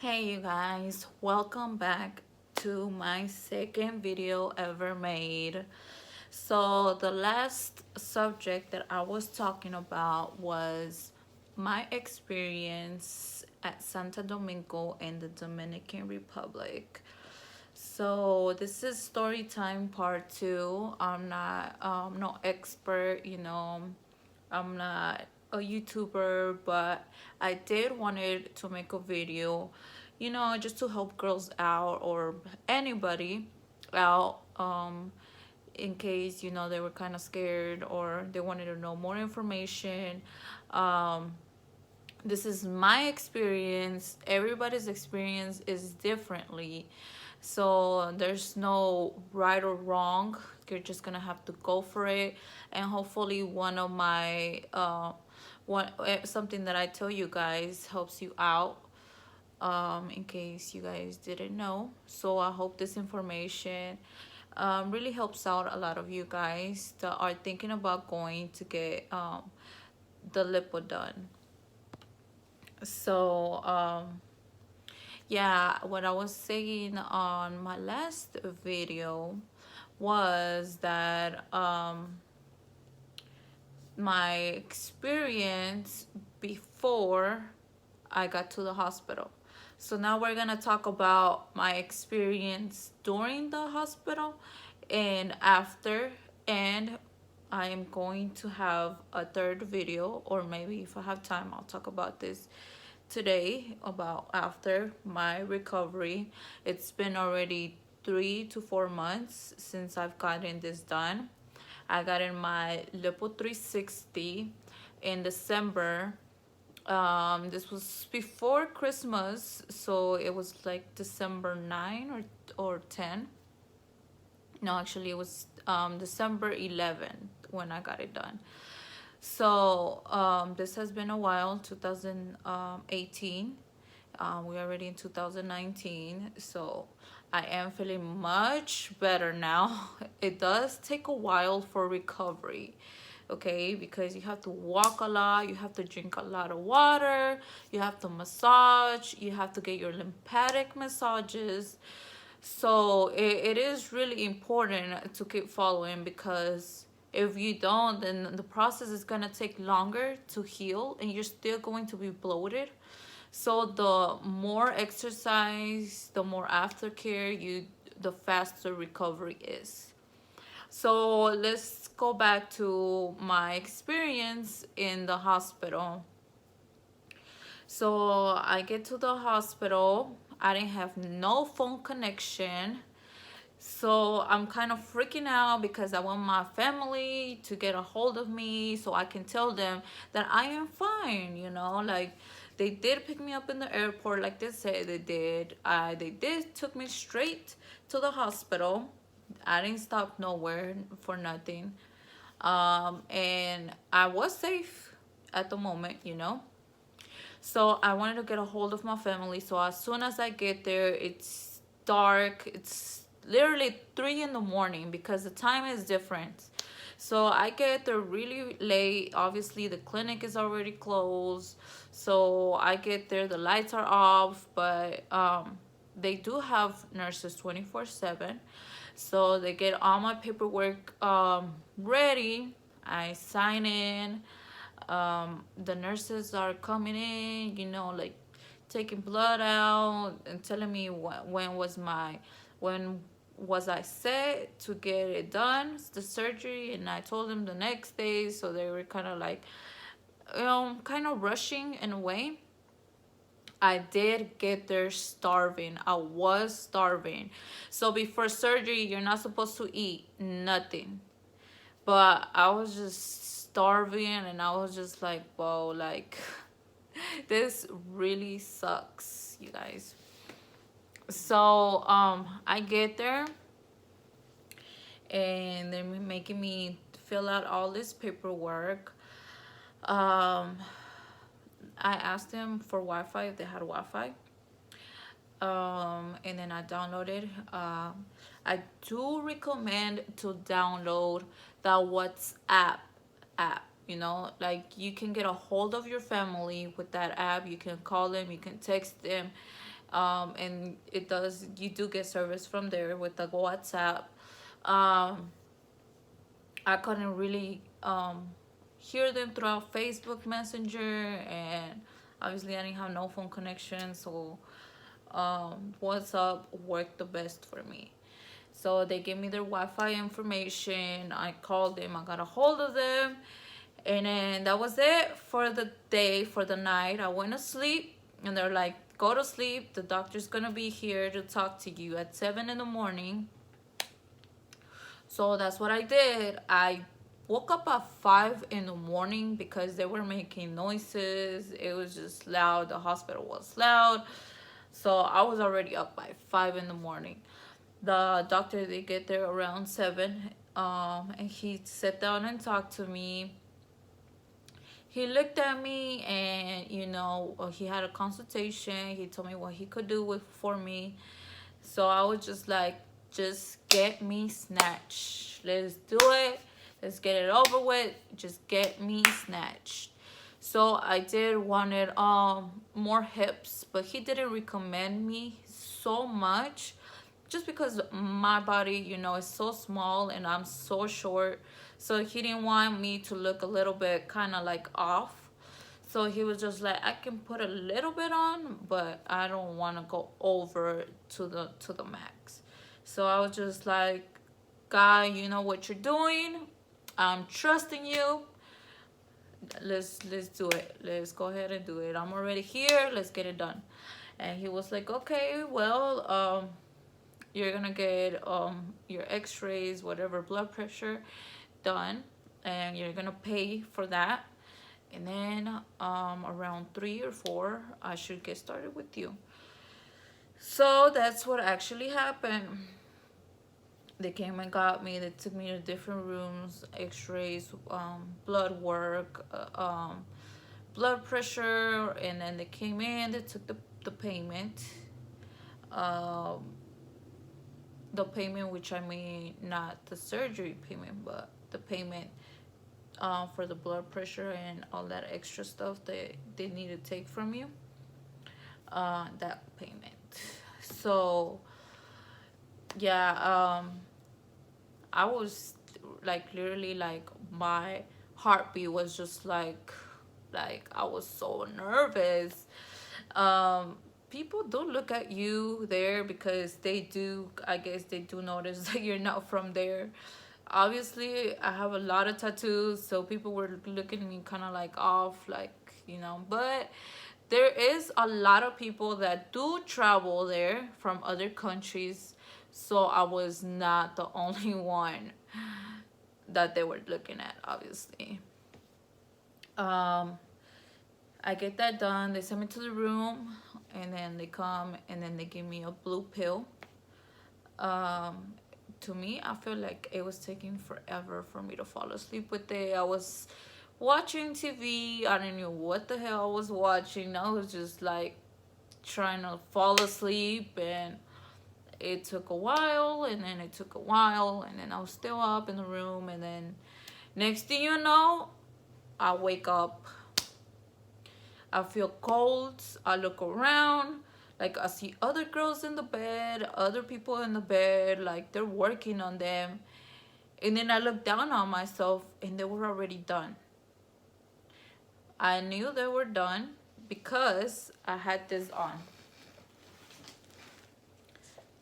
Hey you guys, welcome back to my second video ever made. So the last subject that I was talking about was my experience at Santo Domingo in the Dominican Republic. So this is story time part two. I'm not no expert, I'm not a YouTuber, but I did wanted to make a video, just to help girls out or anybody out, in case they were kind of scared or they wanted to know more information. Um, this is my experience. Everybody's experience is differently, so there's no right or wrong. You're just gonna have to go for it, and hopefully one of my something that I tell you guys helps you out, in case you guys didn't know. So I hope this information really helps out a lot of you guys that are thinking about going to get the lipo done. So yeah, what I was saying on my last video was that my experience before I got to the hospital. So now we're gonna talk about my experience during the hospital and after, and I am going to have a third video, or maybe if I have time I'll talk about this today, about after my recovery. It's been already 3 to 4 months since I've gotten this done. I got in my lipo360 in December. This was before Christmas, so it was like December 9 or 10. No, actually it was December 11 when I got it done. So this has been a while, 2018. We're already in 2019, so I am feeling much better now. It does take a while for recovery, okay, because you have to walk a lot, you have to drink a lot of water, you have to massage, you have to get your lymphatic massages. So it is really important to keep following, because if you don't, then the process is going to take longer to heal and you're still going to be bloated. So the more exercise, the more aftercare the faster recovery is. So let's go back to my experience in the hospital. So I get to the hospital. I didn't have no phone connection. So I'm kind of freaking out because I want my family to get a hold of me so I can tell them that I am fine, like they did pick me up in the airport like they said they did. They did took me straight to the hospital. I didn't stop nowhere for nothing. And I was safe at the moment. So I wanted to get a hold of my family. So as soon as I get there, it's dark. It's literally 3 in the morning because the time is different. So I get there really late. Obviously, the clinic is already closed. So I get there, the lights are off, but they do have nurses 24/7. So they get all my paperwork ready. I sign in. The nurses are coming in, like taking blood out and telling me when was I set to get it done, the surgery, and I told them the next day. So they were kind of like, kind of rushing in a way. I did get there starving. I was starving. So before surgery, you're not supposed to eat nothing. But I was just starving, and I was just like, whoa, like this really sucks, you guys. So I get there, and they're making me fill out all this paperwork. um I asked them for Wi-Fi, if they had Wi-Fi. And then I downloaded. I do recommend to download the WhatsApp app. Like you can get a hold of your family with that app. You can call them, you can text them. And you do get service from there with the WhatsApp. um, I couldn't really hear them throughout Facebook Messenger, and obviously I didn't have no phone connection, so WhatsApp worked the best for me. So they gave me their Wi-Fi information. I called them. I got a hold of them, and then that was it for the day, for the night. I went to sleep, and they're like, "Go to sleep. The doctor's gonna be here to talk to you at 7 in the morning." So that's what I did. I woke up at 5 in the morning because they were making noises. It was just loud. The hospital was loud. So I was already up by 5 in the morning. The doctor, they get there around 7. And he sat down and talked to me. He looked at me, and he had a consultation. He told me what he could do for me. So I was just like, just get me snatched. Let's do it. Let's get it over with. Just get me snatched. So I did wanted more hips, but he didn't recommend me so much, just because my body, is so small and I'm so short. So he didn't want me to look a little bit kind of like off. So he was just like, I can put a little bit on, but I don't want to go over to the max. So I was just like, "Guy, you know what you're doing. I'm trusting you. Let's do it. Let's go ahead and do it. I'm already here. Let's get it done." And he was like, "Okay, well, you're gonna get your X-rays, whatever, blood pressure done, and you're gonna pay for that. And then around 3 or 4, I should get started with you." So that's what actually happened. They came and got me. They took me to different rooms, X-rays, blood work, blood pressure, and then they came in. They took the payment. Um, the payment, which I mean not the surgery payment, but the payment for the blood pressure and all that extra stuff that they need to take from you. That payment. So yeah, I was like literally like my heartbeat was just like I was so nervous. Um, People do look at you there because they do. I guess they do notice that you're not from there. Obviously, I have a lot of tattoos, so people were looking at me kind of like off, But there is a lot of people that do travel there from other countries, so I was not the only one that they were looking at, obviously. Um, I get that done. They send me to the room, and then they come, and then they give me a blue pill. Um, to me, I feel like it was taking forever for me to fall asleep with it. I was watching TV. I didn't know what the hell I was watching. I was just like trying to fall asleep, and it took a while, and then it took a while, and then I was still up in the room, and then next thing you know, I wake up. I feel cold. I look around. Like, I see other girls in the bed, other people in the bed, like they're working on them. And then I look down on myself, and they were already done. I knew they were done because I had this on.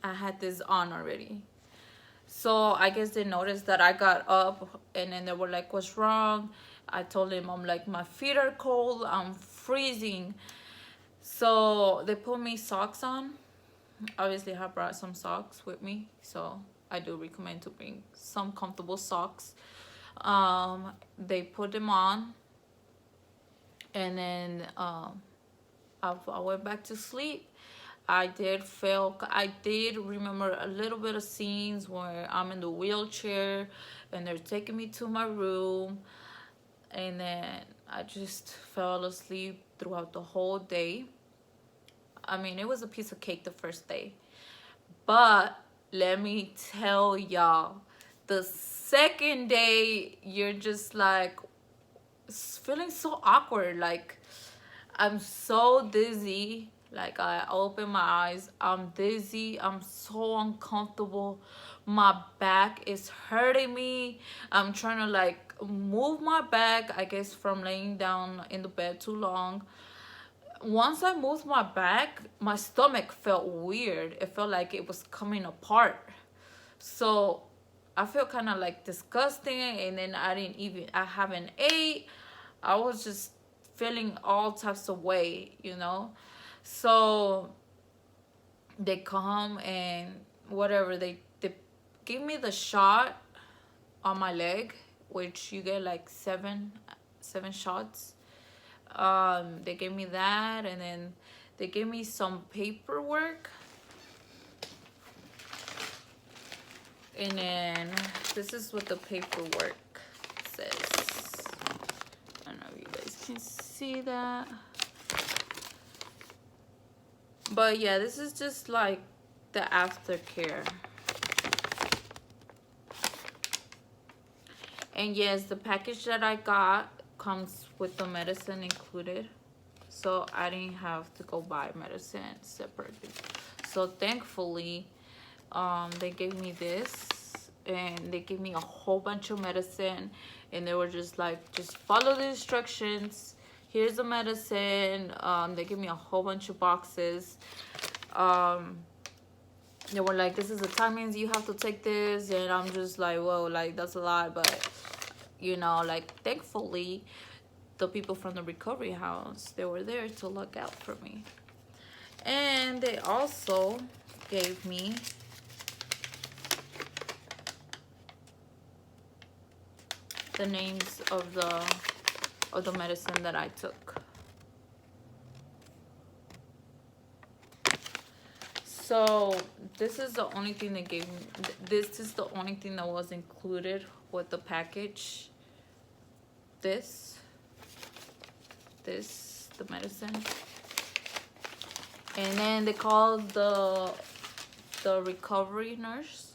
I had this on already. So I guess they noticed that I got up, and then they were like, "What's wrong?" I told them, I'm like, "My feet are cold. I'm freezing." So they put me socks on. Obviously, I have brought some socks with me, so I do recommend to bring some comfortable socks. They put them on, and then I went back to sleep. I did remember a little bit of scenes where I'm in the wheelchair and they're taking me to my room, and then I just fell asleep throughout the whole day. I mean, it was a piece of cake the first day, but let me tell y'all, the second day you're just like feeling so awkward. Like, I'm so dizzy. Like, I open my eyes, I'm dizzy, I'm so uncomfortable, my back is hurting me. I'm trying to like move my back, I guess from laying down in the bed too long. Once I moved my back, my stomach felt weird. It felt like it was coming apart. So I felt kind of like disgusting, and then I haven't ate. I was just feeling all types of way, you know. So they come and whatever, they give me the shot on my leg, which you get like seven shots. They gave me that, and then they gave me some paperwork, and then this is what the paperwork says. I don't know if you guys can see that, but yeah, this is just like the aftercare. And yes, the package that I got comes with the medicine included, so I didn't have to go buy medicine separately. So thankfully, they gave me this, and they gave me a whole bunch of medicine, and they were just like, just follow the instructions. Here's the medicine. They gave me a whole bunch of boxes. They were like, this is the timings you have to take this, and I'm just like, whoa, like that's a lot. But you know, like thankfully the people from the recovery house, they were there to look out for me. And they also gave me the names of the medicine that I took. So this is the only thing they gave me. This is the only thing that was included with the package. This, the medicine. And then they called the recovery nurse,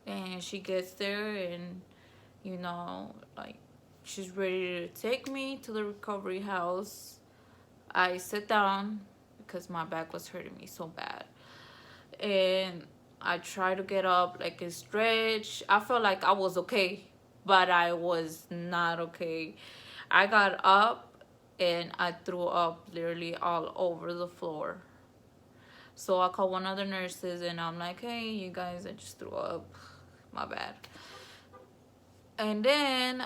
and she gets there, and you know, like, she's ready to take me to the recovery house. I sit down because my back was hurting me so bad, and I try to get up, like, and stretch. I felt like I was okay, but I was not okay. I got up and I threw up literally all over the floor. So I called one of the nurses, and I'm like, hey, you guys, I just threw up. My bad. And then